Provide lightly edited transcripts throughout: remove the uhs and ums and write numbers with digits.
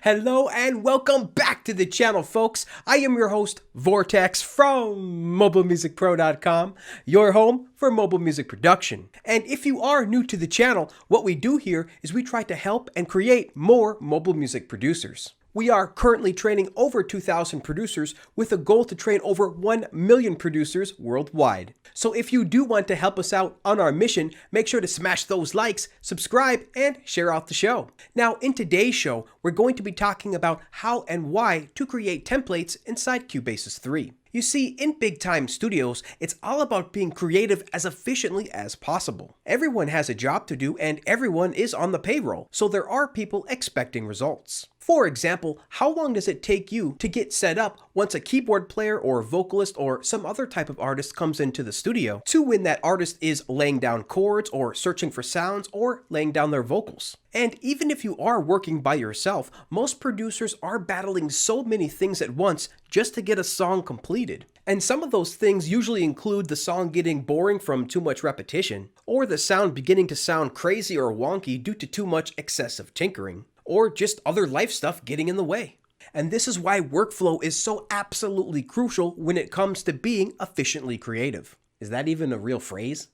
Hello and welcome back to the channel, folks. I am your host, Vortex from MobileMusicPro.com, your home for mobile music production. And if you are new to the channel, what we do here is we try to help and create more mobile music producers. We are currently training over 2,000 producers with a goal to train over 1 million producers worldwide. So if you do want to help us out on our mission, make sure to smash those likes, subscribe, and share out the show. Now, in today's show, we're going to be talking about how and why to create templates inside Cubasis 3. You see, in big time studios, it's all about being creative as efficiently as possible. Everyone has a job to do and everyone is on the payroll, so there are people expecting results. For example, how long does it take you to get set up once a keyboard player or vocalist or some other type of artist comes into the studio to when that artist is laying down chords or searching for sounds or laying down their vocals? And even if you are working by yourself, most producers are battling so many things at once just to get a song completed. And some of those things usually include the song getting boring from too much repetition, or the sound beginning to sound crazy or wonky due to too much excessive tinkering, or just other life stuff getting in the way. And this is why workflow is so absolutely crucial when it comes to being efficiently creative. Is that even a real phrase?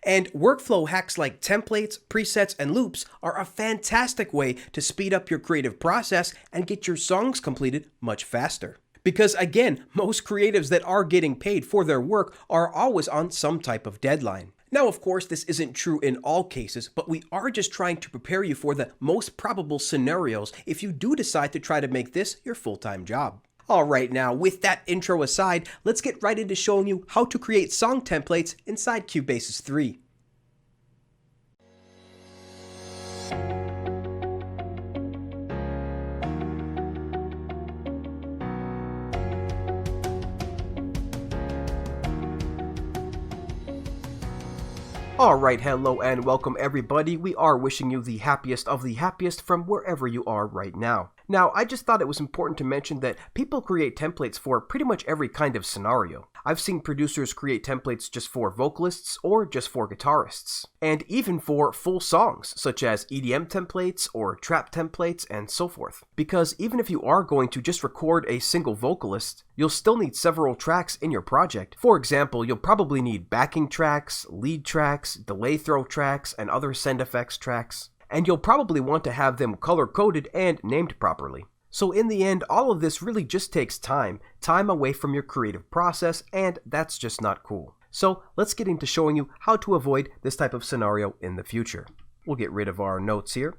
And workflow hacks like templates, presets, and loops are a fantastic way to speed up your creative process and get your songs completed much faster. Because again, most creatives that are getting paid for their work are always on some type of deadline. Now, of course, this isn't true in all cases, but we are just trying to prepare you for the most probable scenarios if you do decide to try to make this your full-time job. Alright, now with that intro aside, let's get right into showing you how to create song templates inside Cubasis 3. Alright, hello and welcome everybody. We are wishing you the happiest of the happiest from wherever you are right now. Now, I just thought it was important to mention that people create templates for pretty much every kind of scenario. I've seen producers create templates just for vocalists or just for guitarists, and even for full songs, such as EDM templates or trap templates and so forth. Because even if you are going to just record a single vocalist, you'll still need several tracks in your project. For example, you'll probably need backing tracks, lead tracks, delay throw tracks, and other send effects tracks. And you'll probably want to have them color-coded and named properly. So in the end, all of this really just takes time away from your creative process, and that's just not cool. So let's get into showing you how to avoid this type of scenario in the future. We'll get rid of our notes here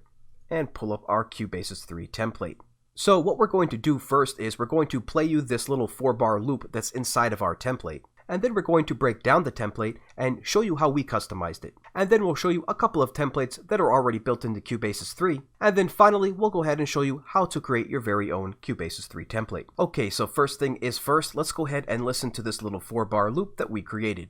and pull up our Cubasis 3 template. So what we're going to do first is we're going to play you this little 4-bar loop that's inside of our template. And then we're going to break down the template and show you how we customized it. And then we'll show you a couple of templates that are already built into Cubasis 3. And then finally, we'll go ahead and show you how to create your very own Cubasis 3 template. Okay, so first thing is first, let's go ahead and listen to this little 4-bar loop that we created.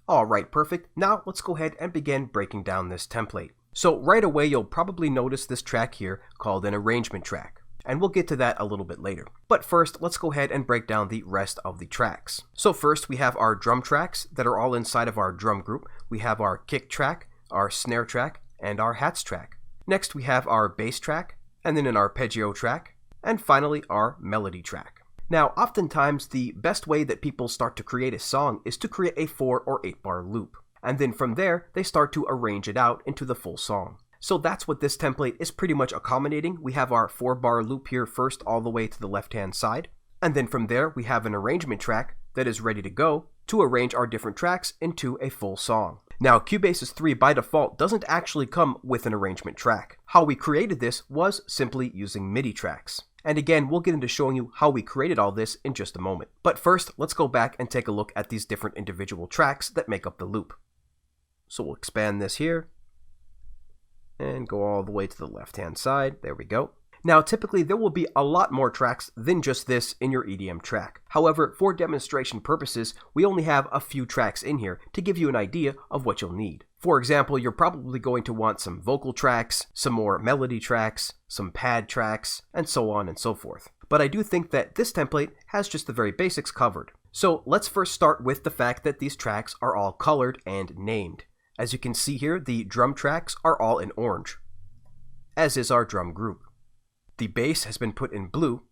Alright, perfect. Now let's go ahead and begin breaking down this template. So right away you'll probably notice this track here called an arrangement track. And we'll get to that a little bit later. But first, let's go ahead and break down the rest of the tracks. So first we have our drum tracks that are all inside of our drum group. We have our kick track, our snare track, and our hats track. Next we have our bass track, and then an arpeggio track, and finally our melody track. Now, oftentimes, the best way that people start to create a song is to create a 4 or 8 bar loop. And then from there, they start to arrange it out into the full song. So that's what this template is pretty much accommodating. We have our 4-bar loop here first all the way to the left-hand side. And then from there, we have an arrangement track that is ready to go to arrange our different tracks into a full song. Now, Cubasis 3 by default doesn't actually come with an arrangement track. How we created this was simply using MIDI tracks. And again, we'll get into showing you how we created all this in just a moment. But first, let's go back and take a look at these different individual tracks that make up the loop. So we'll expand this here and go all the way to the left-hand side. There we go. Now, typically there will be a lot more tracks than just this in your EDM track. However, for demonstration purposes, we only have a few tracks in here to give you an idea of what you'll need. For example, you're probably going to want some vocal tracks, some more melody tracks, some pad tracks, and so on and so forth. But I do think that this template has just the very basics covered. So let's first start with the fact that these tracks are all colored and named. As you can see here, the drum tracks are all in orange, as is our drum group. The bass has been put in blue,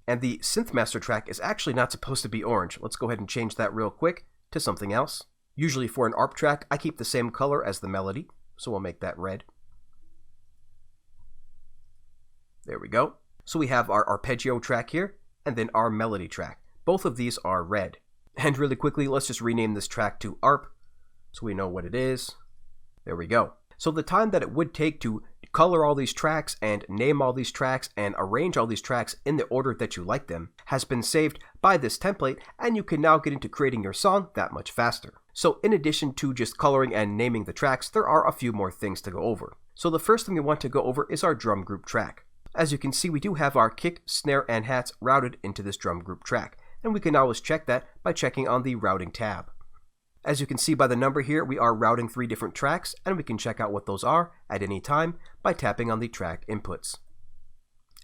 and the synth master track is actually not supposed to be orange. Let's go ahead and change that real quick to something else. Usually for an ARP track, I keep the same color as the melody, so we'll make that red. There we go. So we have our arpeggio track here, and then our melody track. Both of these are red. And really quickly, let's just rename this track to ARP, so we know what it is. There we go. So the time that it would take to color all these tracks and name all these tracks and arrange all these tracks in the order that you like them has been saved by this template, and you can now get into creating your song that much faster. So in addition to just coloring and naming the tracks, there are a few more things to go over. So the first thing we want to go over is our drum group track. As you can see, we do have our kick, snare, and hats routed into this drum group track, and we can always check that by checking on the routing tab. As you can see by the number here, we are routing 3 different tracks, and we can check out what those are at any time by tapping on the track inputs.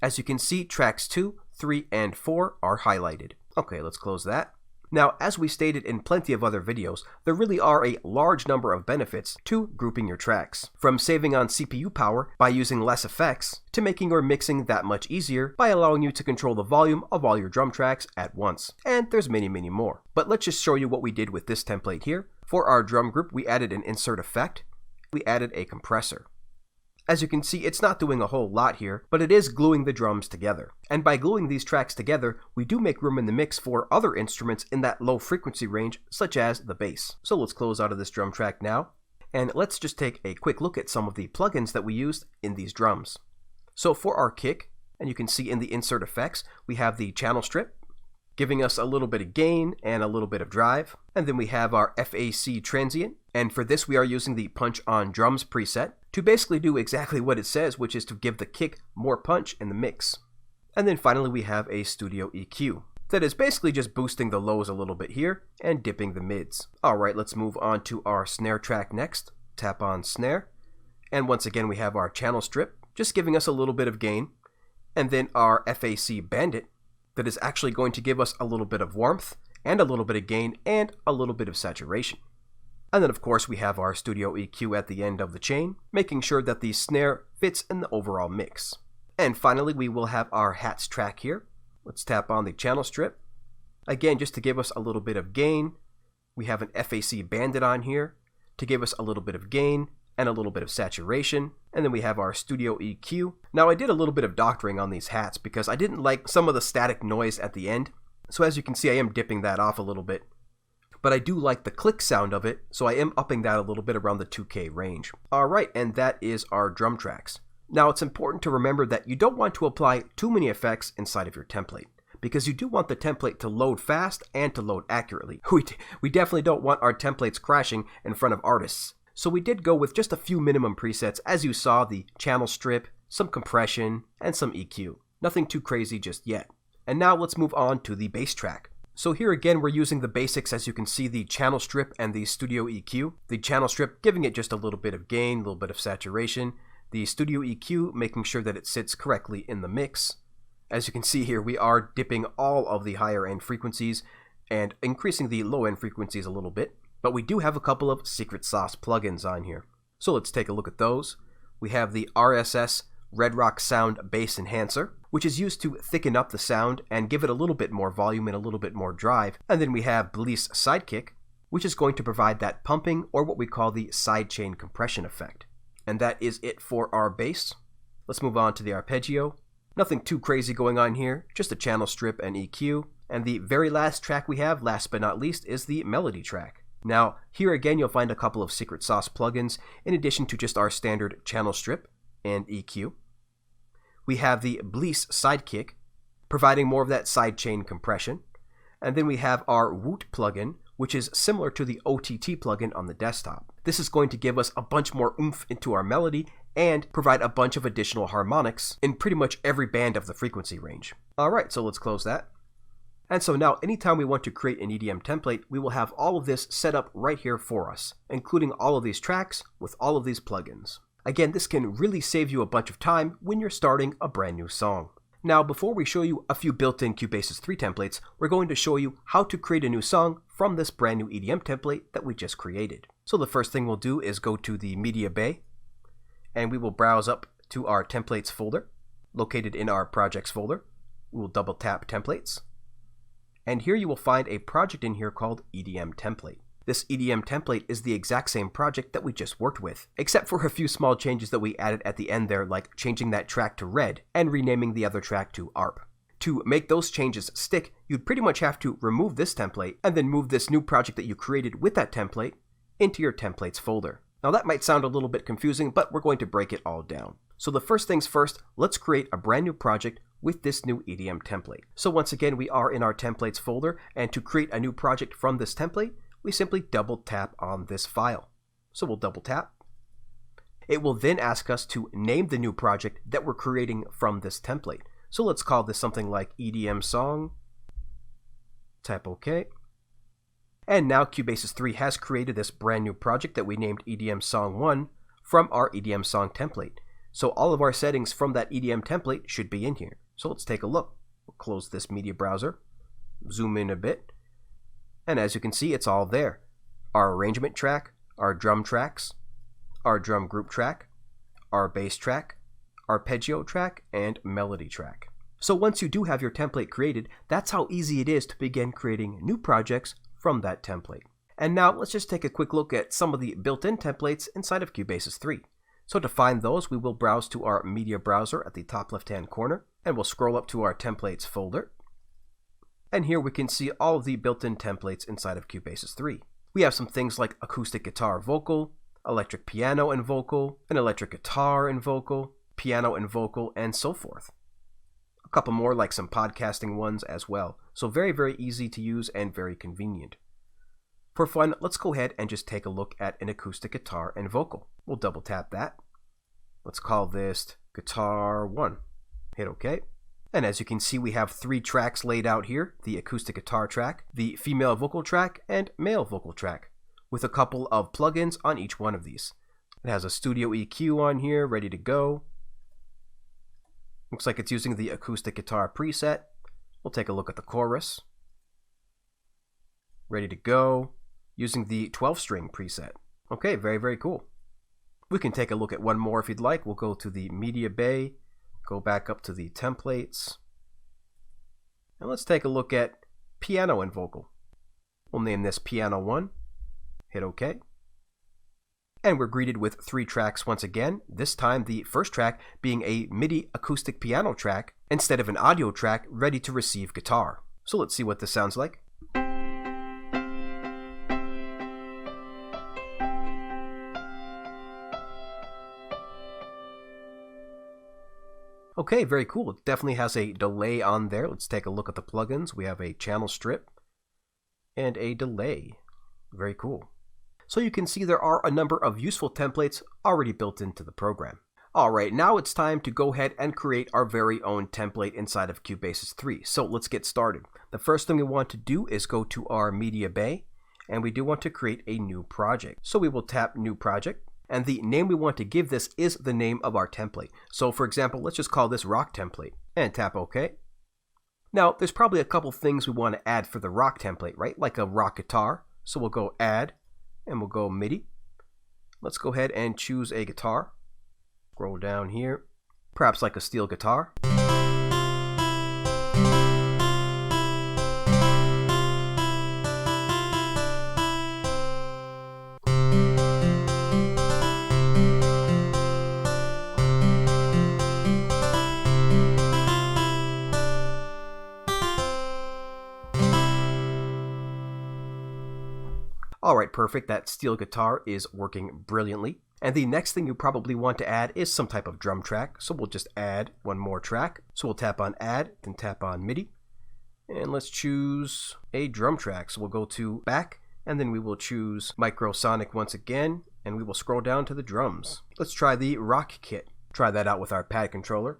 As you can see, tracks 2, 3, and 4 are highlighted. Okay, let's close that. Now, as we stated in plenty of other videos, there really are a large number of benefits to grouping your tracks. From saving on CPU power by using less effects, to making your mixing that much easier by allowing you to control the volume of all your drum tracks at once. And there's many more. But let's just show you what we did with this template here. For our drum group, we added an insert effect. We added a compressor. As you can see, it's not doing a whole lot here, but it is gluing the drums together. And by gluing these tracks together, we do make room in the mix for other instruments in that low frequency range, such as the bass. So let's close out of this drum track now, and let's just take a quick look at some of the plugins that we used in these drums. So for our kick, and you can see in the insert effects, we have the channel strip, giving us a little bit of gain and a little bit of drive. And then we have our FAC transient, and for this we are using the punch on drums preset to basically do exactly what it says, which is to give the kick more punch in the mix. And then finally we have a studio EQ that is basically just boosting the lows a little bit here and dipping the mids. Alright, let's move on to our snare track next. Tap on snare, and once again we have our channel strip just giving us a little bit of gain, and then our FAC bandit that is actually going to give us a little bit of warmth and a little bit of gain and a little bit of saturation. And then of course we have our studio EQ at the end of the chain, making sure that the snare fits in the overall mix. And finally we will have our hats track here. Let's tap on the channel strip. Again, just to give us a little bit of gain. We have an FAC bandit on here to give us a little bit of gain and a little bit of saturation. And then we have our studio EQ. Now I did a little bit of doctoring on these hats because I didn't like some of the static noise at the end. So as you can see, I am dipping that off a little bit. But I do like the click sound of it, so I am upping that a little bit around the 2K range. Alright, and that is our drum tracks. Now it's important to remember that you don't want to apply too many effects inside of your template, because you do want the template to load fast and to load accurately. We definitely don't want our templates crashing in front of artists. So we did go with just a few minimum presets, as you saw, the channel strip, some compression, and some EQ. Nothing too crazy just yet. And now let's move on to the bass track. So here again we're using the basics, as you can see, the channel strip and the studio EQ. The channel strip giving it just a little bit of gain, a little bit of saturation. The studio EQ making sure that it sits correctly in the mix. As you can see here, we are dipping all of the higher end frequencies and increasing the low end frequencies a little bit. But we do have a couple of secret sauce plugins on here. So let's take a look at those. We have the RSS Red Rock Sound Bass Enhancer, which is used to thicken up the sound and give it a little bit more volume and a little bit more drive. And then we have Bliss Sidekick, which is going to provide that pumping, or what we call the sidechain compression effect. And that is it for our bass. Let's move on to the arpeggio. Nothing too crazy going on here, just a channel strip and EQ. And the very last track we have, last but not least, is the melody track. Now, here again you'll find a couple of secret sauce plugins in addition to just our standard channel strip and EQ. We have the Bliss Sidekick, providing more of that sidechain compression. And then we have our Woot plugin, which is similar to the OTT plugin on the desktop. This is going to give us a bunch more oomph into our melody and provide a bunch of additional harmonics in pretty much every band of the frequency range. Alright, so let's close that. And so now anytime we want to create an EDM template, we will have all of this set up right here for us, including all of these tracks with all of these plugins. Again, this can really save you a bunch of time when you're starting a brand new song. Now, before we show you a few built-in Cubasis 3 templates, we're going to show you how to create a new song from this brand new EDM template that we just created. So the first thing we'll do is go to the media bay, and we will browse up to our templates folder, located in our projects folder. We will double tap templates, and here you will find a project in here called EDM Template. This EDM template is the exact same project that we just worked with, except for a few small changes that we added at the end there, like changing that track to red and renaming the other track to ARP. To make those changes stick, you'd pretty much have to remove this template and then move this new project that you created with that template into your templates folder. Now that might sound a little bit confusing, but we're going to break it all down. So the first things first, let's create a brand new project with this new EDM template. So once again, we are in our templates folder, and to create a new project from this template, we simply double tap on this file. So we'll double tap. It will then ask us to name the new project that we're creating from this template. So let's call this something like EDM Song. Tap OK. And now Cubasis 3 has created this brand new project that we named EDM Song 1 from our EDM Song template. So all of our settings from that EDM template should be in here. So let's take a look. We'll close this media browser, zoom in a bit, and as you can see, it's all there. Our arrangement track, our drum tracks, our drum group track, our bass track, arpeggio track, and melody track. So once you do have your template created, that's how easy it is to begin creating new projects from that template. And now let's just take a quick look at some of the built-in templates inside of Cubasis 3. So to find those, we will browse to our media browser at the top left-hand corner, and we'll scroll up to our templates folder. And here we can see all of the built-in templates inside of Cubasis 3. We have some things like acoustic guitar vocal, electric piano and vocal, an electric guitar and vocal, piano and vocal, and so forth. A couple more like some podcasting ones as well. So very, very easy to use and very convenient. For fun, let's go ahead and just take a look at an acoustic guitar and vocal. We'll double tap that. Let's call this Guitar 1. Hit OK. And as you can see, we have 3 tracks laid out here: the acoustic guitar track, the female vocal track, and male vocal track, with a couple of plugins on each one of these. It has a studio EQ on here, ready to go. Looks like it's using the acoustic guitar preset. We'll take a look at the chorus. Ready to go, using the 12-string preset. Okay, very, very cool. We can take a look at one more if you'd like. We'll go to the media bay, go back up to the templates, and let's take a look at piano and vocal. We'll name this Piano 1, hit OK. And we're greeted with 3 tracks once again, this time the first track being a MIDI acoustic piano track instead of an audio track ready to receive guitar. So let's see what this sounds like. Okay, very cool. It definitely has a delay on there. Let's take a look at the plugins. We have a channel strip and a delay. Very cool. So you can see there are a number of useful templates already built into the program. Alright, now it's time to go ahead and create our very own template inside of Cubasis 3. So let's get started. The first thing we want to do is go to our media bay, and we do want to create a new project. So we will tap New Project, and the name we want to give this is the name of our template. So for example, let's just call this Rock Template, and tap OK. Now, there's probably a couple things we want to add for the rock template, right? Like a rock guitar. So we'll go Add, and we'll go MIDI. Let's go ahead and choose a guitar. Scroll down here. Perhaps like a steel guitar. Alright, perfect. That steel guitar is working brilliantly. And the next thing you probably want to add is some type of drum track. So we'll just add one more track. So we'll tap on Add, then tap on MIDI. And let's choose a drum track. So we'll go to Back, and then we will choose Microsonic once again, and we will scroll down to the drums. Let's try the rock kit. Try that out with our pad controller.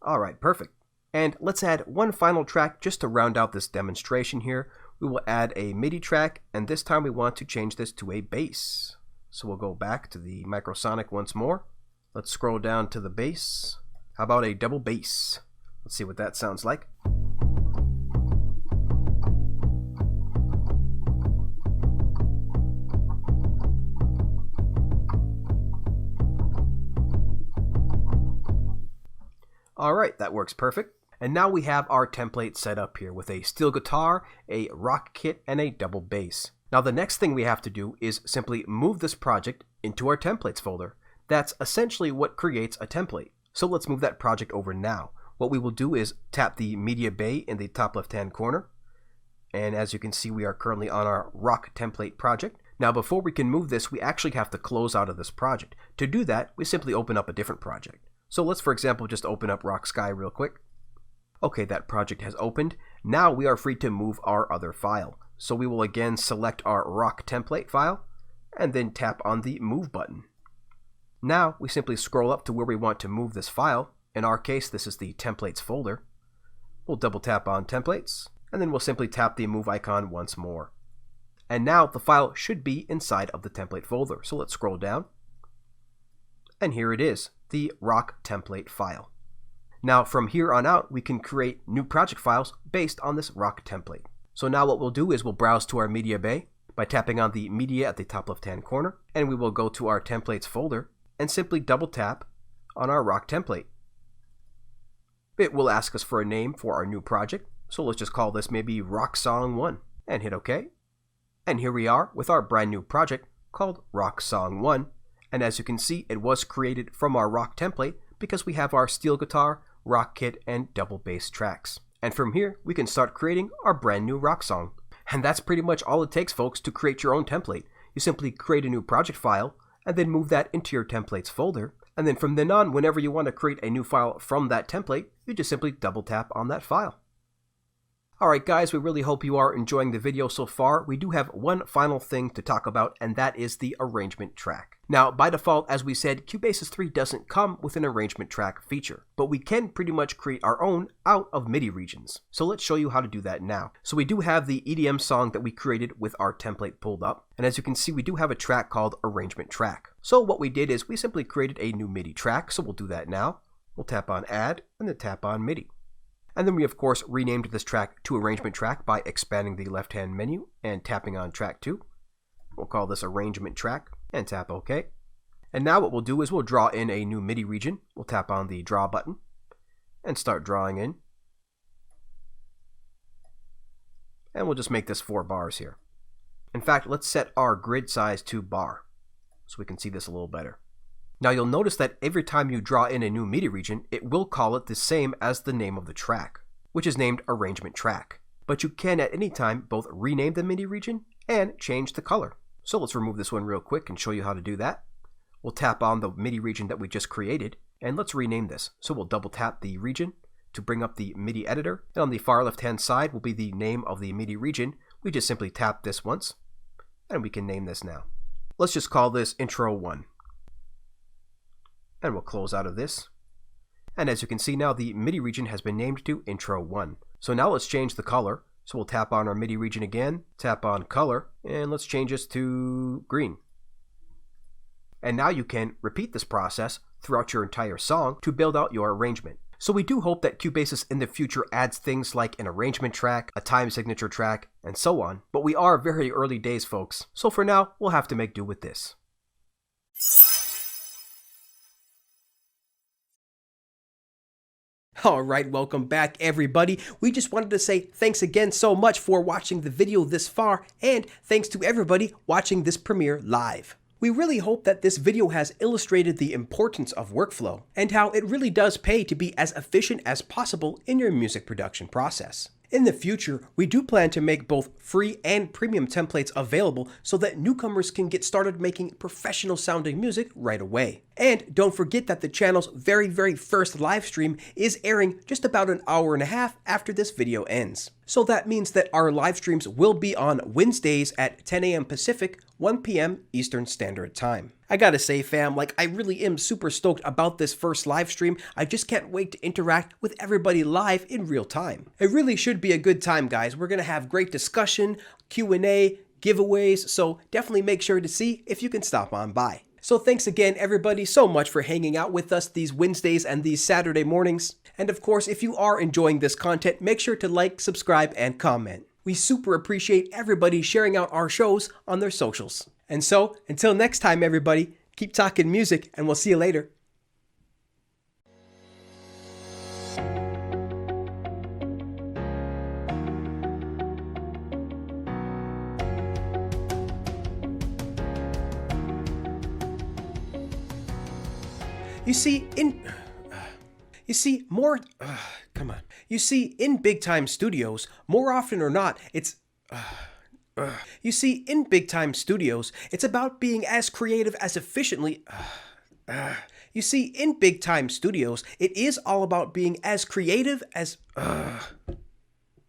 Alright, perfect. And let's add one final track just to round out this demonstration here. We will add a MIDI track, and this time we want to change this to a bass. So we'll go back to the Microsonic once more. Let's scroll down to the bass. How about a double bass? Let's see what that sounds like. Alright, that works perfect. And now we have our template set up here with a steel guitar, a rock kit, and a double bass. Now the next thing we have to do is simply move this project into our templates folder. That's essentially what creates a template. So let's move that project over now. What we will do is tap the media bay in the top left hand corner. And as you can see, we are currently on our rock template project. Now before we can move this, we actually have to close out of this project. To do that, we simply open up a different project. So let's, for example, just open up Rock Sky real quick. Okay, that project has opened. Now we are free to move our other file. So we will again select our rock template file and then tap on the move button. Now we simply scroll up to where we want to move this file. In our case, this is the templates folder. We'll double tap on templates, and then we'll simply tap the move icon once more. And now the file should be inside of the template folder. So let's scroll down. And here it is, the rock template file. Now from here on out, we can create new project files based on this rock template. So now what we'll do is we'll browse to our media bay by tapping on the media at the top left hand corner, and we will go to our templates folder and simply double tap on our rock template. It will ask us for a name for our new project, so let's just call this maybe Rock Song 1 and hit OK. And here we are with our brand new project called Rock Song 1. And as you can see, it was created from our rock template because we have our steel guitar, rock kit, and double bass tracks. And from here, we can start creating our brand new rock song. And that's pretty much all it takes, folks, to create your own template. You simply create a new project file, and then move that into your templates folder. And then from then on, whenever you want to create a new file from that template, you just simply double tap on that file. Alright guys, we really hope you are enjoying the video so far. We do have one final thing to talk about, and that is the arrangement track. Now, by default, as we said, Cubasis 3 doesn't come with an arrangement track feature, but we can pretty much create our own out of MIDI regions. So let's show you how to do that now. So we do have the EDM song that we created with our template pulled up, and as you can see, we do have a track called arrangement track. So what we did is we simply created a new MIDI track, so we'll do that now. We'll tap on add, and then tap on MIDI. And then we of course renamed this track to arrangement track by expanding the left hand menu and tapping on track 2. We'll call this arrangement track and tap OK. And now what we'll do is we'll draw in a new MIDI region. We'll tap on the draw button and start drawing in. And we'll just make this 4 bars here. In fact, let's set our grid size to bar so we can see this a little better. Now you'll notice that every time you draw in a new MIDI region, it will call it the same as the name of the track, which is named arrangement track. But you can at any time both rename the MIDI region and change the color. So let's remove this one real quick and show you how to do that. We'll tap on the MIDI region that we just created, and let's rename this. So we'll double tap the region to bring up the MIDI editor, and on the far left hand side will be the name of the MIDI region. We just simply tap this once, and we can name this now. Let's just call this Intro 1. And we'll close out of this. And as you can see now, the MIDI region has been named to Intro 1. So now let's change the color. So we'll tap on our MIDI region again, tap on color, and let's change this to green. And now you can repeat this process throughout your entire song to build out your arrangement. So we do hope that Cubasis in the future adds things like an arrangement track, a time signature track, and so on. But we are very early days, folks. So for now, we'll have to make do with this. Alright, welcome back everybody. We just wanted to say thanks again so much for watching the video this far, and thanks to everybody watching this premiere live. We really hope that this video has illustrated the importance of workflow and how it really does pay to be as efficient as possible in your music production process. In the future, we do plan to make both free and premium templates available so that newcomers can get started making professional sounding music right away. And don't forget that the channel's very first live stream is airing just about an hour and a half after this video ends. So that means that our live streams will be on Wednesdays at 10 a.m. Pacific, 1 p.m. Eastern Standard Time. I gotta say, fam, I really am super stoked about this first live stream. I just can't wait to interact with everybody live in real time. It really should be a good time, guys. We're gonna have great discussion, Q&A, giveaways, so definitely make sure to see if you can stop on by. So thanks again, everybody, so much for hanging out with us these Wednesdays and these Saturday mornings. And of course, if you are enjoying this content, make sure to like, subscribe, and comment. We super appreciate everybody sharing out our shows on their socials. And so, until next time, everybody, keep talking music, and we'll see you later. You see, in big time studios, more often or not, it's about being as creative as efficiently. You see, in big time studios, it is all about being as creative as.